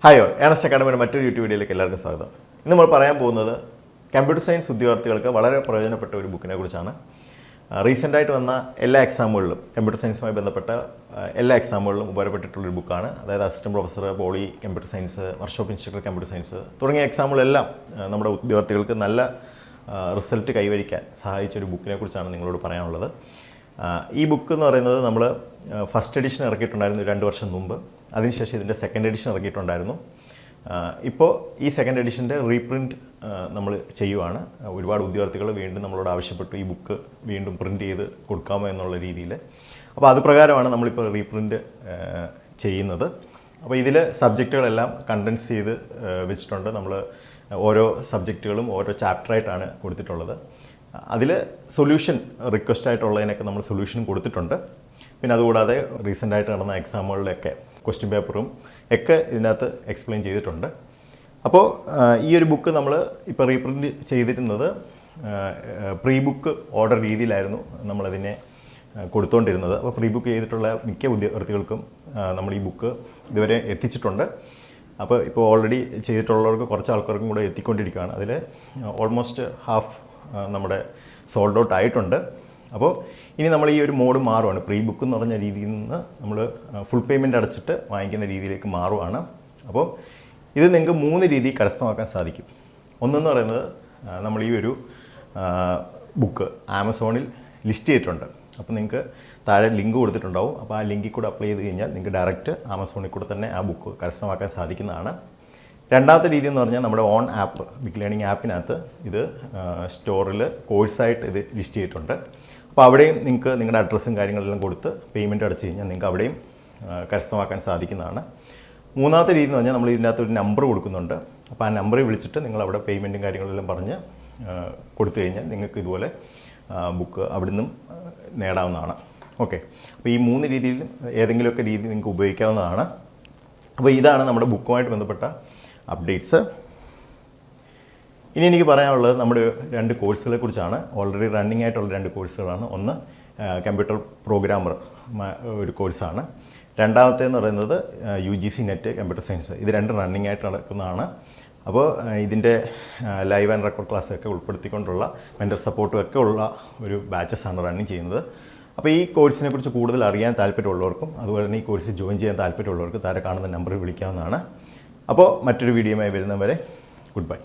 Hi all, Ernest അക്കാഡമിയുടെ മറ്റൊരു YouTube വീഡിയോയിലേക്ക് എല്ലാവർക്കും സ്വാഗതം. ഇന്ന് നമ്മൾ പറയാൻ പോകുന്നത് കമ്പ്യൂട്ടർ സയൻസ് ഉദ്യോഗാർത്ഥികൾക്ക് വളരെ പ്രയോജനപ്പെട്ട ഒരു ബുക്കിനെ കുറിച്ചാണ്. റീസെൻ്റായിട്ട് വന്ന എല്ലാ എക്സാമുകളിലും കമ്പ്യൂട്ടർ സയൻസുമായി ബന്ധപ്പെട്ട എല്ലാ എക്സാമുകളിലും ഉപകാരപ്പെട്ടിട്ടുള്ളൊരു ബുക്കാണ്. അതായത് assistant professor, poly computer science, workshop instructor computer science തുടങ്ങിയ എക്സാമുകളെല്ലാം നമ്മുടെ ഉദ്യോഗാർത്ഥികൾക്ക് നല്ല റിസൾട്ട് കൈവരിക്കാൻ സഹായിച്ച ഒരു ബുക്കിനെ കുറിച്ചാണ് നിങ്ങളോട് പറയാനുള്ളത്. ഈ ബുക്ക് എന്ന് പറയുന്നത് നമ്മൾ ഫസ്റ്റ് എഡിഷൻ ഇറക്കിയിട്ടുണ്ടായിരുന്നു 2 വർഷം മുമ്പ്. അതിനുശേഷം ഇതിൻ്റെ സെക്കൻഡ് എഡിഷൻ ഇറക്കിയിട്ടുണ്ടായിരുന്നു. ഇപ്പോൾ ഈ സെക്കൻഡ് എഡിഷൻ്റെ റീപ്രിൻറ്റ് നമ്മൾ ചെയ്യുവാണ്. ഒരുപാട് ഉദ്യോഗാർത്ഥികൾ വീണ്ടും നമ്മളോട് ആവശ്യപ്പെട്ടു ഈ ബുക്ക് വീണ്ടും പ്രിൻറ്റ് ചെയ്ത് കൊടുക്കാമോ എന്നുള്ള രീതിയിൽ. അപ്പോൾ അത് പ്രകാരമാണ് നമ്മളിപ്പോൾ റീപ്രിൻറ്റ് ചെയ്യുന്നത്. അപ്പോൾ ഇതിൽ സബ്ജക്റ്റുകളെല്ലാം കണ്ടൻസ് ചെയ്ത് വെച്ചിട്ടുണ്ട്. നമ്മൾ ഓരോ സബ്ജക്റ്റുകളും ഓരോ ചാപ്റ്ററായിട്ടാണ് കൊടുത്തിട്ടുള്ളത്. അതിൽ സൊല്യൂഷൻ റിക്വസ്റ്റ് ആയിട്ടുള്ളതിനൊക്കെ നമ്മൾ സൊല്യൂഷൻ കൊടുത്തിട്ടുണ്ട്. പിന്നെ അതുകൂടാതെ റീസെൻ്റായിട്ട് നടന്ന എക്സാമുകളിലൊക്കെ ക്വസ്റ്റ്യൻ പേപ്പറും ഒക്കെ ഇതിനകത്ത് എക്സ്പ്ലെയിൻ ചെയ്തിട്ടുണ്ട്. അപ്പോൾ ഈ ഒരു ബുക്ക് നമ്മൾ ഇപ്പോൾ റീപ്രിൻറ്റ് ചെയ്തിരുന്നത് പ്രീ ബുക്ക് ഓർഡർ രീതിയിലായിരുന്നു നമ്മളതിനെ കൊടുത്തുകൊണ്ടിരുന്നത്. അപ്പോൾ പ്രീ ബുക്ക് ചെയ്തിട്ടുള്ള മിക്ക ഉദ്യോഗാർത്ഥികൾക്കും നമ്മൾ ഈ ബുക്ക് ഇതുവരെ എത്തിച്ചിട്ടുണ്ട്. അപ്പോൾ ഇപ്പോൾ ഓൾറെഡി ചെയ്തിട്ടുള്ളവർക്ക് കുറച്ച് ആൾക്കാർക്കും കൂടെ എത്തിക്കൊണ്ടിരിക്കുകയാണ്. അതിൽ ഓൾമോസ്റ്റ് ഹാഫ് നമ്മുടെ സോൾഡ് ഔട്ട് ആയിട്ടുണ്ട്. അപ്പോൾ ഇനി നമ്മൾ ഈ ഒരു മോഡ് മാറുവാണ്. പ്രീ ബുക്ക് എന്ന് പറഞ്ഞ രീതിയിൽ നിന്ന് നമ്മൾ ഫുൾ പേയ്മെൻറ്റ് അടച്ചിട്ട് വാങ്ങിക്കുന്ന രീതിയിലേക്ക് മാറുവാണ്. അപ്പോൾ ഇത് നിങ്ങൾക്ക് 3 രീതിയിൽ കരസ്ഥമാക്കാൻ സാധിക്കും. ഒന്നെന്ന് പറയുന്നത് നമ്മൾ ഈ ഒരു ബുക്ക് ആമസോണിൽ ലിസ്റ്റ് ചെയ്തിട്ടുണ്ട്. അപ്പോൾ നിങ്ങൾക്ക് താഴെ ലിങ്ക് കൊടുത്തിട്ടുണ്ടാവും. അപ്പോൾ ആ ലിങ്കിൽ കൂടെ അപ്ലൈ ചെയ്ത് കഴിഞ്ഞാൽ നിങ്ങൾക്ക് ഡയറക്റ്റ് ആമസോണിൽ കൂടെ തന്നെ ആ ബുക്ക് കരസ്ഥമാക്കാൻ സാധിക്കുന്നതാണ്. രണ്ടാമത്തെ രീതി എന്ന് പറഞ്ഞാൽ നമ്മുടെ ഓൺ ആപ്പ്, ബിഗ് ലേണിംഗ് ആപ്പിനകത്ത് ഇത് സ്റ്റോറിൽ കോഴ്സായിട്ട് ഇത് ലിസ്റ്റ് ചെയ്തിട്ടുണ്ട്. അപ്പോൾ അവിടെയും നിങ്ങൾക്ക് നിങ്ങളുടെ അഡ്രസ്സും കാര്യങ്ങളെല്ലാം കൊടുത്ത് പേയ്മെൻറ്റ് അടച്ചു കഴിഞ്ഞാൽ നിങ്ങൾക്ക് അവിടെയും കരസ്ഥമാക്കാൻ സാധിക്കുന്നതാണ്. മൂന്നാമത്തെ രീതി എന്ന് പറഞ്ഞാൽ നമ്മൾ ഇതിനകത്ത് ഒരു നമ്പർ കൊടുക്കുന്നുണ്ട്. അപ്പോൾ ആ നമ്പറിൽ വിളിച്ചിട്ട് നിങ്ങൾ അവിടെ പേയ്മെൻറ്റും കാര്യങ്ങളെല്ലാം പറഞ്ഞ് കൊടുത്തു കഴിഞ്ഞാൽ നിങ്ങൾക്ക് ഇതുപോലെ ബുക്ക് അവിടെ നിന്നും നേടാവുന്നതാണ്. ഓക്കെ, അപ്പോൾ ഈ 3 രീതിയിൽ ഏതെങ്കിലുമൊക്കെ രീതി നിങ്ങൾക്ക് ഉപയോഗിക്കാവുന്നതാണ്. അപ്പോൾ ഇതാണ് നമ്മുടെ ബുക്കുമായിട്ട് ബന്ധപ്പെട്ട അപ്ഡേറ്റ്സ്. ഇനി എനിക്ക് പറയാനുള്ളത് നമ്മുടെ 2 കോഴ്സുകളെ കുറിച്ചാണ്. ഓൾറെഡി റണ്ണിങ് ആയിട്ടുള്ള 2 കോഴ്സുകളാണ്. ഒന്ന് കമ്പ്യൂട്ടർ പ്രോഗ്രാമർ ഒരു കോഴ്സാണ്. രണ്ടാമത്തേന്ന് പറയുന്നത് UGC നെറ്റ് കമ്പ്യൂട്ടർ സയൻസ്. ഇത് 2 റണ്ണിങ് ആയിട്ട് നടക്കുന്നതാണ്. അപ്പോൾ ഇതിൻ്റെ ലൈവ് ആൻഡ് റെക്കോർഡ് ക്ലാസ്സൊക്കെ ഉൾപ്പെടുത്തിക്കൊണ്ടുള്ള മെൻ്റർ സപ്പോർട്ടും ഒക്കെ ഉള്ള ഒരു ബാച്ചസാണ് റണ്ണിങ് ചെയ്യുന്നത്. അപ്പോൾ ഈ കോഴ്സിനെ കുറിച്ച് കൂടുതൽ അറിയാൻ താല്പര്യമുള്ളവർക്കും അതുപോലെ തന്നെ ഈ കോഴ്സ് ജോയിൻ ചെയ്യാൻ താല്പര്യമുള്ളവർക്ക് താഴെ കാണുന്ന നമ്പറിൽ വിളിക്കാവുന്നതാണ്. അപ്പോൾ മറ്റൊരു വീഡിയോയുമായി വരുന്നവരെ ഗുഡ് ബൈ.